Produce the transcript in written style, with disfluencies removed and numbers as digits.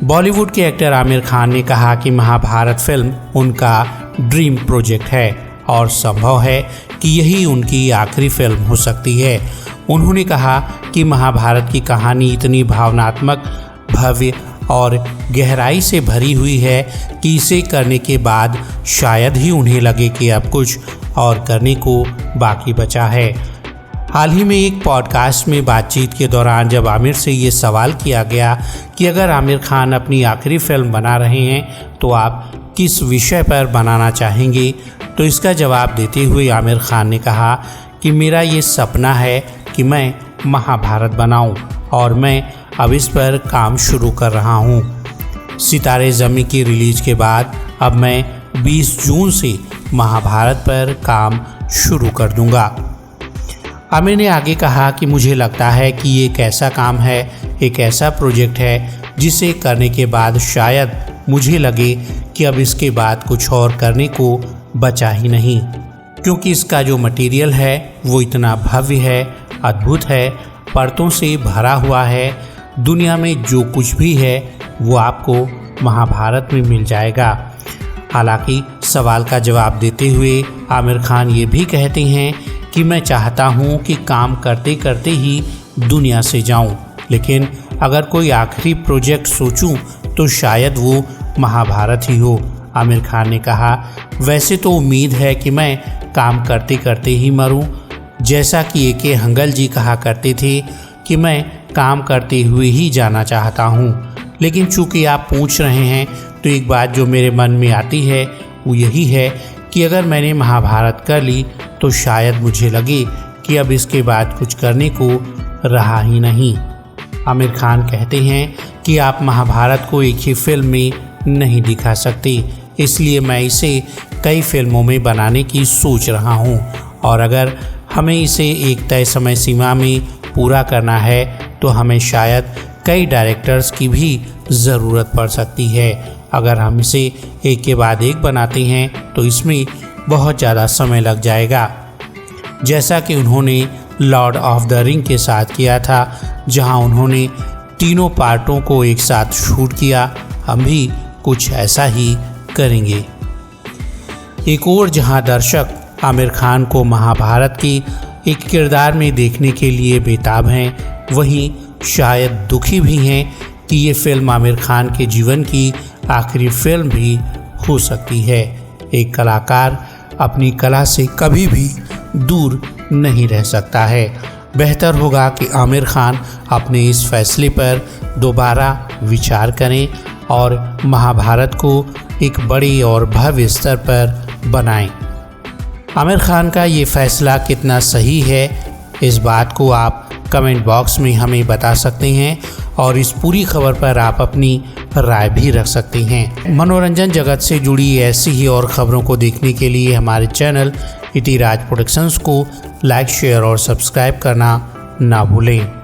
बॉलीवुड के एक्टर आमिर खान ने कहा कि महाभारत फिल्म उनका ड्रीम प्रोजेक्ट है और संभव है कि यही उनकी आखिरी फिल्म हो सकती है। उन्होंने कहा कि महाभारत की कहानी इतनी भावनात्मक, भव्य और गहराई से भरी हुई है कि इसे करने के बाद शायद ही उन्हें लगे कि अब कुछ और करने को बाकी बचा है। हाल ही में एक पॉडकास्ट में बातचीत के दौरान जब आमिर से ये सवाल किया गया कि अगर आमिर खान अपनी आखिरी फिल्म बना रहे हैं तो आप किस विषय पर बनाना चाहेंगे, तो इसका जवाब देते हुए आमिर खान ने कहा कि मेरा ये सपना है कि मैं महाभारत बनाऊं और मैं अब इस पर काम शुरू कर रहा हूं। सितारे ज़मीं की रिलीज के बाद अब मैं 20 जून से महाभारत पर काम शुरू कर दूंगा। आमिर ने आगे कहा कि मुझे लगता है कि ये एक ऐसा काम है, एक ऐसा प्रोजेक्ट है जिसे करने के बाद शायद मुझे लगे कि अब इसके बाद कुछ और करने को बचा ही नहीं, क्योंकि इसका जो मटेरियल है वो इतना भव्य है, अद्भुत है, परतों से भरा हुआ है। दुनिया में जो कुछ भी है वो आपको महाभारत में मिल जाएगा। हालांकि सवाल का जवाब देते हुए आमिर खान ये भी कहते हैं कि मैं चाहता हूँ कि काम करते करते ही दुनिया से जाऊँ, लेकिन अगर कोई आखिरी प्रोजेक्ट सोचूं तो शायद वो महाभारत ही हो। आमिर खान ने कहा, वैसे तो उम्मीद है कि मैं काम करते करते ही मरूं, जैसा कि ए.के. हंगल जी कहा करते थे कि मैं काम करते हुए ही जाना चाहता हूं। लेकिन चूंकि आप पूछ रहे हैं तो एक बात जो मेरे मन में आती है वो यही है कि अगर मैंने महाभारत कर ली तो शायद मुझे लगे कि अब इसके बाद कुछ करने को रहा ही नहीं। आमिर खान कहते हैं कि आप महाभारत को एक ही फिल्म में नहीं दिखा सकते, इसलिए मैं इसे कई फिल्मों में बनाने की सोच रहा हूं और अगर हमें इसे एक तय समय सीमा में पूरा करना है तो हमें शायद कई डायरेक्टर्स की भी ज़रूरत पड़ सकती है। अगर हम इसे एक के बाद एक बनाते हैं तो इसमें बहुत ज़्यादा समय लग जाएगा, जैसा कि उन्होंने लॉर्ड ऑफ द रिंग के साथ किया था, जहां उन्होंने तीनों पार्टों को एक साथ शूट किया। हम भी कुछ ऐसा ही करेंगे। एक और जहां दर्शक आमिर खान को महाभारत के एक किरदार में देखने के लिए बेताब हैं, वहीं शायद दुखी भी हैं कि ये फिल्म आमिर खान के जीवन की आखिरी फिल्म भी हो सकती है। एक कलाकार अपनी कला से कभी भी दूर नहीं रह सकता है। बेहतर होगा कि आमिर खान अपने इस फैसले पर दोबारा विचार करें और महाभारत को एक बड़े और भव्य स्तर पर बनाएं। आमिर खान का ये फैसला कितना सही है, इस बात को आप कमेंट बॉक्स में हमें बता सकते हैं और इस पूरी खबर पर आप अपनी राय भी रख सकते हैं। मनोरंजन जगत से जुड़ी ऐसी ही और खबरों को देखने के लिए हमारे चैनल इति राज प्रोडक्शंस को लाइक, शेयर और सब्सक्राइब करना ना भूलें।